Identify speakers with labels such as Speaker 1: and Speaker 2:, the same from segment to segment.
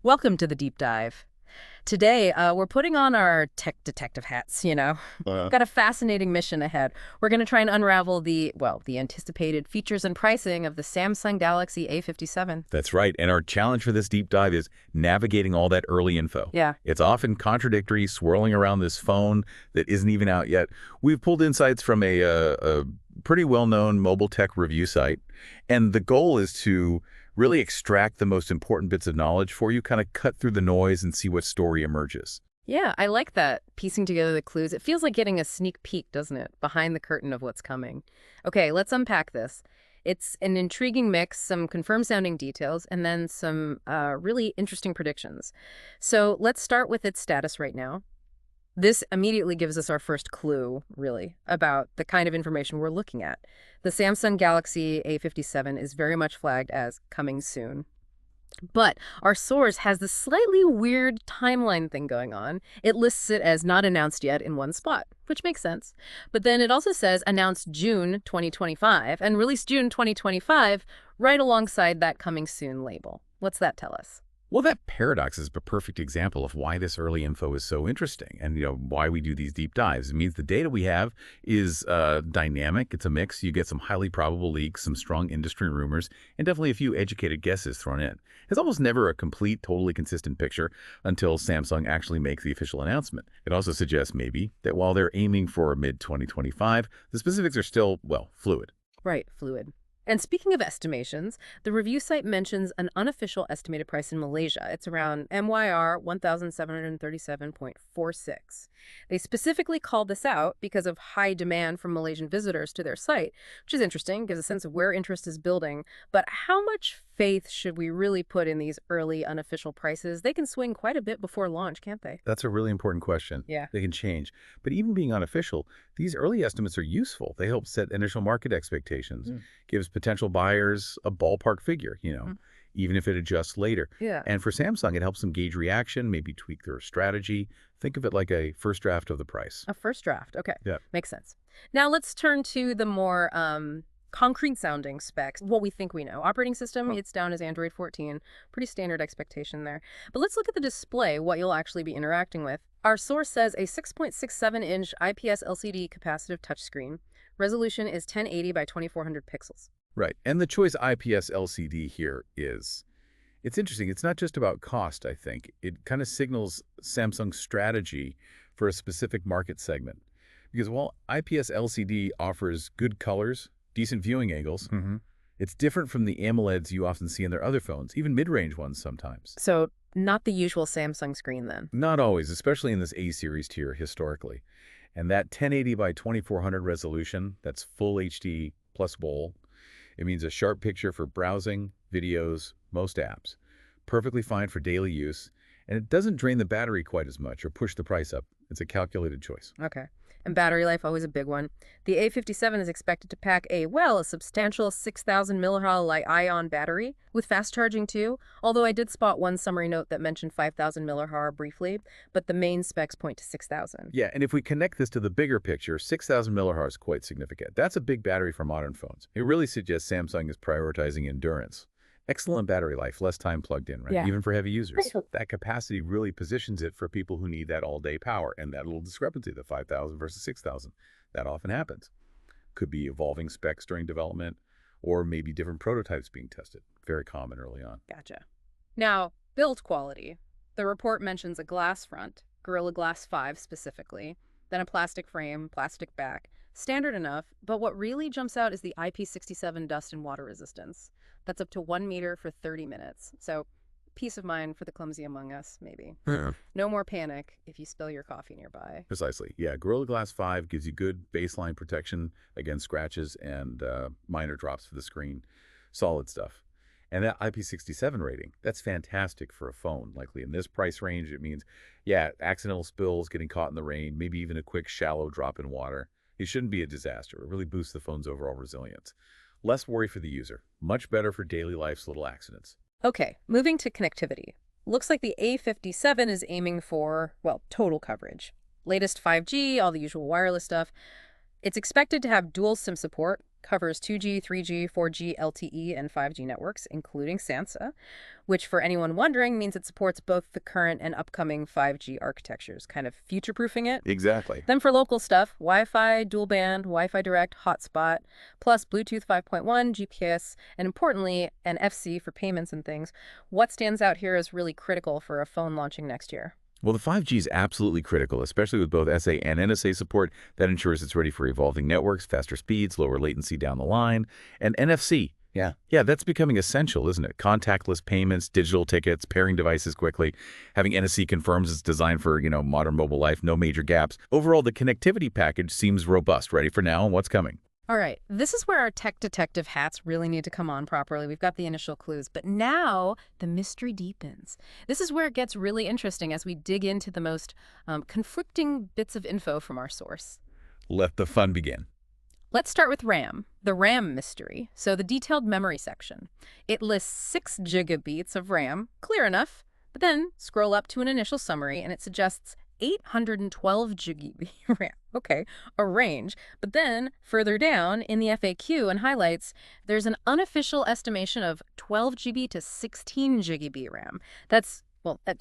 Speaker 1: Welcome to the deep dive. Today, we're putting on our tech detective hats,
Speaker 2: Uh,
Speaker 1: Got a fascinating mission ahead. We're going to try and unravel the anticipated features and pricing of the Samsung Galaxy A57.
Speaker 2: that's right. And our challenge for this deep dive is navigating all that early info.
Speaker 1: Yeah.
Speaker 2: It's often contradictory, swirling around this phone that isn't even out yet. We've pulled insights from a pretty well-known mobile tech review site, and the goal is to really extract the most important bits of knowledge for you, kind of cut through the noise and see what story emerges.
Speaker 1: Yeah, I like that, piecing together the clues. It feels like getting a sneak peek, doesn't it? Behind the curtain of what's coming. Okay, let's unpack this. It's an intriguing mix, some confirmed sounding details, and then some really interesting predictions. So let's start with its status right now. This immediately gives us our first clue, really, about the kind of information we're looking at. The Samsung Galaxy A57 is very much flagged as coming soon. But our source has this slightly weird timeline thing going on. It lists it as not announced yet in one spot, which makes sense. But then it also says announced June 2025 and released June 2025 right alongside that coming soon label. What's that tell us?
Speaker 2: Well, that paradox is a perfect example of why this early info is so interesting and, why we do these deep dives. It means the data we have is dynamic. It's a mix. You get some highly probable leaks, some strong industry rumors, and definitely a few educated guesses thrown in. It's almost never a complete, totally consistent picture until Samsung actually makes the official announcement. It also suggests maybe that while they're aiming for mid-2025, the specifics are still, well, fluid.
Speaker 1: Right, fluid. And speaking of estimations, the review site mentions an unofficial estimated price in Malaysia. It's around MYR 1,737.46. They specifically called this out because of high demand from Malaysian visitors to their site, which is interesting, gives a sense of where interest is building. But how much faith should we really put in these early unofficial prices? They can swing quite a bit before launch, can't they?
Speaker 2: That's a really important question.
Speaker 1: Yeah.
Speaker 2: They can change. But even being unofficial, these early estimates are useful. They help set initial market expectations, gives potential buyers a ballpark figure,
Speaker 1: Mm.
Speaker 2: even if it adjusts later.
Speaker 1: Yeah.
Speaker 2: And for Samsung, it helps them gauge reaction, maybe tweak their strategy. Think of it like a first draft of the price.
Speaker 1: A first draft. Okay.
Speaker 2: Yeah.
Speaker 1: Makes sense. Now let's turn to the more concrete sounding specs. What we think we know. Operating system, it's down as Android 14. Pretty standard expectation there. But let's look at the display, what you'll actually be interacting with. Our source says a 6.67-inch IPS LCD capacitive touchscreen. Resolution is 1080 by 2400 pixels.
Speaker 2: Right. And the choice IPS LCD here is, it's interesting. It's not just about cost, I think. It kind of signals Samsung's strategy for a specific market segment. Because while IPS LCD offers good colors, decent viewing angles, it's different from the AMOLEDs you often see in their other phones, even mid-range ones sometimes.
Speaker 1: So not the usual Samsung screen then.
Speaker 2: Not always, especially in this A-series tier historically. And that 1080 by 2400 resolution, that's full HD plus bold, it means a sharp picture for browsing, videos, most apps. Perfectly fine for daily use, and it doesn't drain the battery quite as much or push the price up. It's a calculated choice.
Speaker 1: Okay. And battery life, always a big one. The A57 is expected to pack a substantial 6,000 milliamp ion battery with fast charging too, although I did spot one summary note that mentioned 5,000 milliamp briefly, but the main specs point to 6,000.
Speaker 2: Yeah, and if we connect this to the bigger picture, 6,000 milliamp is quite significant. That's a big battery for modern phones. It really suggests Samsung is prioritizing endurance. Excellent battery life, less time plugged in, right?
Speaker 1: Yeah.
Speaker 2: Even for heavy users. That capacity really positions it for people who need that all-day power, and that little discrepancy, the 5,000 versus 6,000, that often happens. Could be evolving specs during development, or maybe different prototypes being tested. Very common early on.
Speaker 1: Gotcha. Now, build quality. The report mentions a glass front, Gorilla Glass 5 specifically, then a plastic frame, plastic back. Standard enough, but what really jumps out is the IP67 dust and water resistance. That's up to 1 meter for 30 minutes. So, peace of mind for the clumsy among us, maybe.
Speaker 2: Yeah.
Speaker 1: No more panic if you spill your coffee nearby.
Speaker 2: Precisely. Yeah, Gorilla Glass 5 gives you good baseline protection against scratches and minor drops for the screen. Solid stuff. And that IP67 rating, that's fantastic for a phone. Likely in this price range, it means, yeah, accidental spills, getting caught in the rain, maybe even a quick shallow drop in water. It shouldn't be a disaster. It really boosts the phone's overall resilience. Less worry for the user. Much better for daily life's little accidents.
Speaker 1: Okay, moving to connectivity. Looks like the A57 is aiming for, well, total coverage. Latest 5G, all the usual wireless stuff. It's expected to have dual SIM support, Covers 2G, 3G, 4G, LTE, and 5G networks, including SANSA, which for anyone wondering means it supports both the current and upcoming 5G architectures, kind of future-proofing it.
Speaker 2: Exactly.
Speaker 1: Then for local stuff, Wi-Fi, dual band, Wi-Fi Direct, hotspot, plus Bluetooth 5.1, GPS, and importantly, an FC for payments and things. What stands out here is really critical for a phone launching next year.
Speaker 2: Well, the 5G is absolutely critical, especially with both SA and NSA support. That ensures it's ready for evolving networks, faster speeds, lower latency down the line, and NFC. Yeah, that's becoming essential, isn't it? Contactless payments, digital tickets, pairing devices quickly. Having NSC confirms it's designed for, modern mobile life, no major gaps. Overall, the connectivity package seems robust, ready for now and what's coming.
Speaker 1: All right, this is where our tech detective hats really need to come on properly. We've got the initial clues, but now the mystery deepens. This is where it gets really interesting as we dig into the most conflicting bits of info from our source.
Speaker 2: Let the fun begin.
Speaker 1: Let's start with RAM, the RAM mystery. So the detailed memory section. It lists 6 gigabytes of RAM, clear enough, but then scroll up to an initial summary and it suggests 812 GB RAM. Okay, a range. But then further down in the FAQ and highlights, there's an unofficial estimation of 12 GB to 16 GB RAM. That's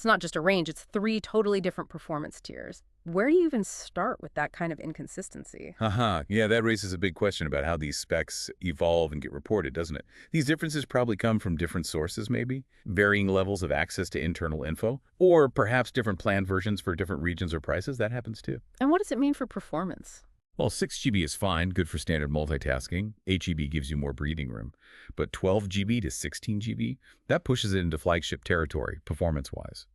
Speaker 1: not just a range, it's 3 totally different performance tiers. Where do you even start with that kind of inconsistency?
Speaker 2: Yeah, that raises a big question about how these specs evolve and get reported, doesn't it? These differences probably come from different sources, maybe? Varying levels of access to internal info? Or perhaps different plan versions for different regions or prices? That happens too.
Speaker 1: And what does it mean for performance?
Speaker 2: Well, 6 GB is fine, good for standard multitasking. 8 GB gives you more breathing room. But 12 GB to 16 GB, that pushes it into flagship territory, performance-wise.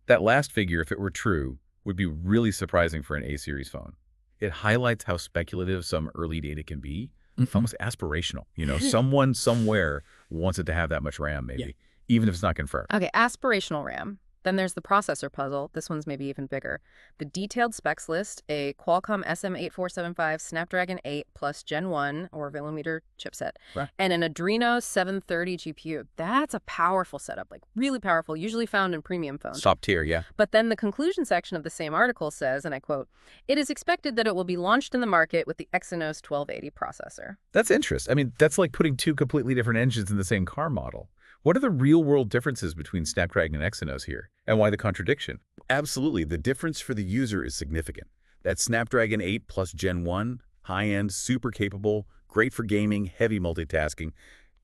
Speaker 2: That last figure, if it were true, would be really surprising for an A-series phone. It highlights how speculative some early data can be, almost aspirational. Someone somewhere wants it to have that much RAM, maybe, even if it's not confirmed.
Speaker 1: Okay, aspirational RAM. Then there's the processor puzzle. This one's maybe even bigger. The detailed specs list, a Qualcomm SM8475 Snapdragon 8 plus Gen 1 or millimeter chipset,
Speaker 2: Right.
Speaker 1: and an Adreno 730 GPU. That's a powerful setup, like really powerful, usually found in premium phones.
Speaker 2: Top tier, yeah.
Speaker 1: But then the conclusion section of the same article says, and I quote, "It is expected that it will be launched in the market with the Exynos 1280 processor."
Speaker 2: That's interesting. I mean, that's like putting 2 completely different engines in the same car model. What are the real-world differences between Snapdragon and Exynos here, and why the contradiction? Absolutely, the difference for the user is significant. That Snapdragon 8 plus Gen 1, high-end, super capable, great for gaming, heavy multitasking,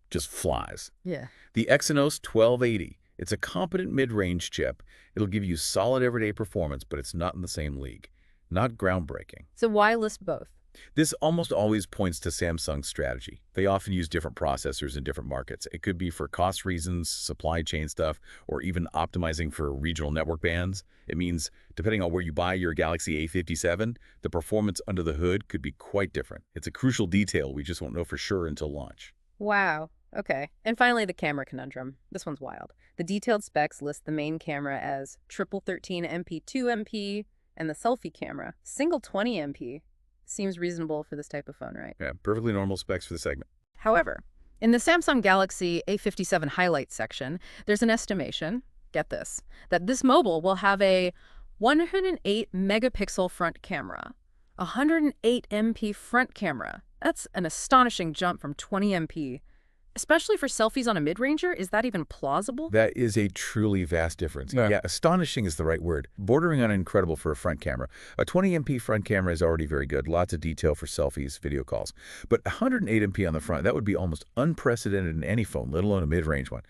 Speaker 2: just flies.
Speaker 1: Yeah.
Speaker 2: The Exynos 1280, it's a competent mid-range chip. It'll give you solid everyday performance, but it's not in the same league. Not groundbreaking.
Speaker 1: So why list both?
Speaker 2: This almost always points to Samsung's strategy. They often use different processors in different markets. It could be for cost reasons, supply chain stuff, or even optimizing for regional network bands. It means, depending on where you buy your Galaxy A57, the performance under the hood could be quite different. It's a crucial detail we just won't know for sure until launch.
Speaker 1: Wow. Okay. And finally, the camera conundrum. This one's wild. The detailed specs list the main camera as triple 13 MP 2 MP and the selfie camera single 20 MP. Seems reasonable for this type of phone, right?
Speaker 2: Yeah, perfectly normal specs for the segment.
Speaker 1: However, in the Samsung Galaxy A57 highlights section, there's an estimation, get this, that this mobile will have a 108 megapixel front camera, 108 MP front camera. That's an astonishing jump from 20 MP. Especially for selfies on a mid-ranger, is that even plausible?
Speaker 2: That is a truly vast difference. Yeah, astonishing is the right word. Bordering on incredible for a front camera. A 20 MP front camera is already very good. Lots of detail for selfies, video calls. But 108 MP on the front, that would be almost unprecedented in any phone, let alone a mid-range one.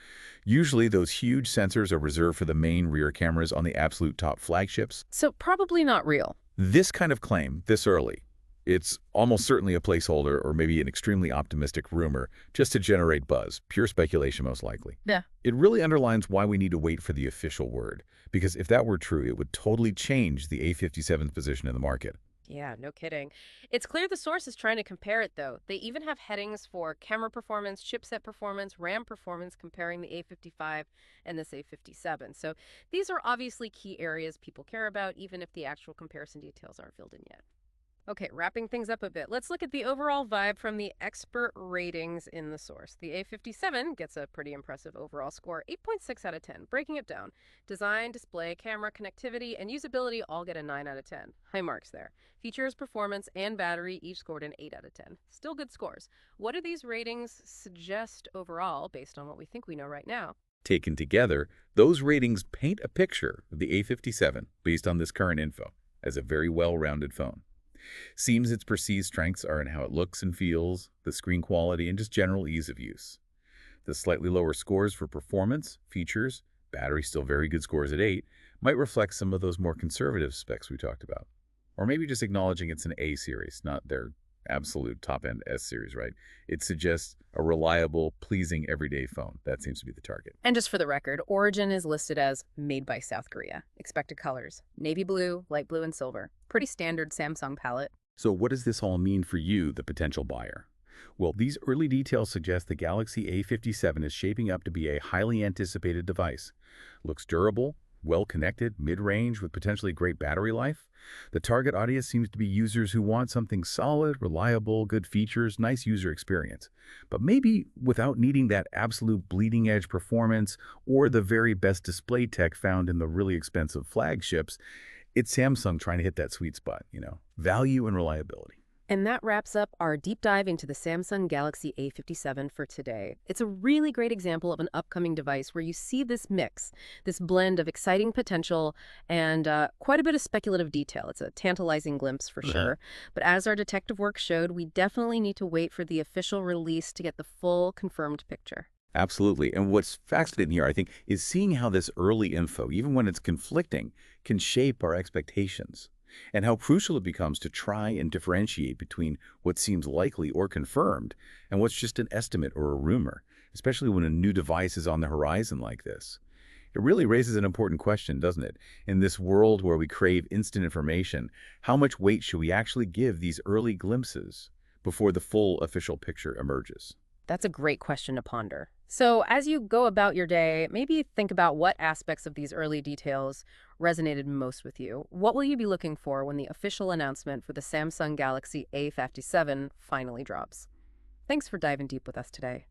Speaker 2: Usually, those huge sensors are reserved for the main rear cameras on the absolute top flagships.
Speaker 1: So probably not real.
Speaker 2: This kind of claim, this early, it's almost certainly a placeholder or maybe an extremely optimistic rumor just to generate buzz. Pure speculation, most likely.
Speaker 1: Yeah.
Speaker 2: It really underlines why we need to wait for the official word. Because if that were true, it would totally change the A57's position in the market.
Speaker 1: Yeah, no kidding. It's clear the source is trying to compare it, though. They even have headings for camera performance, chipset performance, RAM performance, comparing the A55 and this A57. So these are obviously key areas people care about, even if the actual comparison details aren't filled in yet. Okay, wrapping things up a bit, let's look at the overall vibe from the expert ratings in the source. The A57 gets a pretty impressive overall score, 8.6 out of 10. Breaking it down, design, display, camera, connectivity, and usability all get a 9 out of 10. High marks there. Features, performance, and battery each scored an 8 out of 10. Still good scores. What do these ratings suggest overall, based on what we think we know right now?
Speaker 2: Taken together, those ratings paint a picture of the A57 based on this current info as a very well-rounded phone. Seems its perceived strengths are in how it looks and feels, the screen quality, and just general ease of use. The slightly lower scores for performance, features, battery still very good scores at 8, might reflect some of those more conservative specs we talked about. Or maybe just acknowledging it's an A series, not their absolute top-end S series, right? It suggests a reliable, pleasing everyday phone. That seems to be the target.
Speaker 1: And just for the record, origin is listed as made by South Korea. Expected colors: navy blue, light blue, and silver. Pretty standard Samsung palette.
Speaker 2: So what does this all mean for you, the potential buyer? Well, these early details suggest the Galaxy A57 is shaping up to be a highly anticipated device. Looks durable, well-connected, mid-range, with potentially great battery life. The target audience seems to be users who want something solid, reliable, good features, nice user experience, but maybe without needing that absolute bleeding-edge performance or the very best display tech found in the really expensive flagships. It's Samsung trying to hit that sweet spot, value and reliability.
Speaker 1: And that wraps up our deep dive into the Samsung Galaxy A57 for today. It's a really great example of an upcoming device where you see this mix, this blend of exciting potential and quite a bit of speculative detail. It's a tantalizing glimpse for
Speaker 2: Uh-huh.
Speaker 1: sure. But as our detective work showed, we definitely need to wait for the official release to get the full confirmed picture.
Speaker 2: Absolutely. And what's fascinating here, I think, is seeing how this early info, even when it's conflicting, can shape our expectations and how crucial it becomes to try and differentiate between what seems likely or confirmed and what's just an estimate or a rumor, especially when a new device is on the horizon like this. It really raises an important question, doesn't it? In this world where we crave instant information, how much weight should we actually give these early glimpses before the full official picture emerges?
Speaker 1: That's a great question to ponder. So, as you go about your day, maybe think about what aspects of these early details resonated most with you. What will you be looking for when the official announcement for the Samsung Galaxy A57 finally drops? Thanks for diving deep with us today.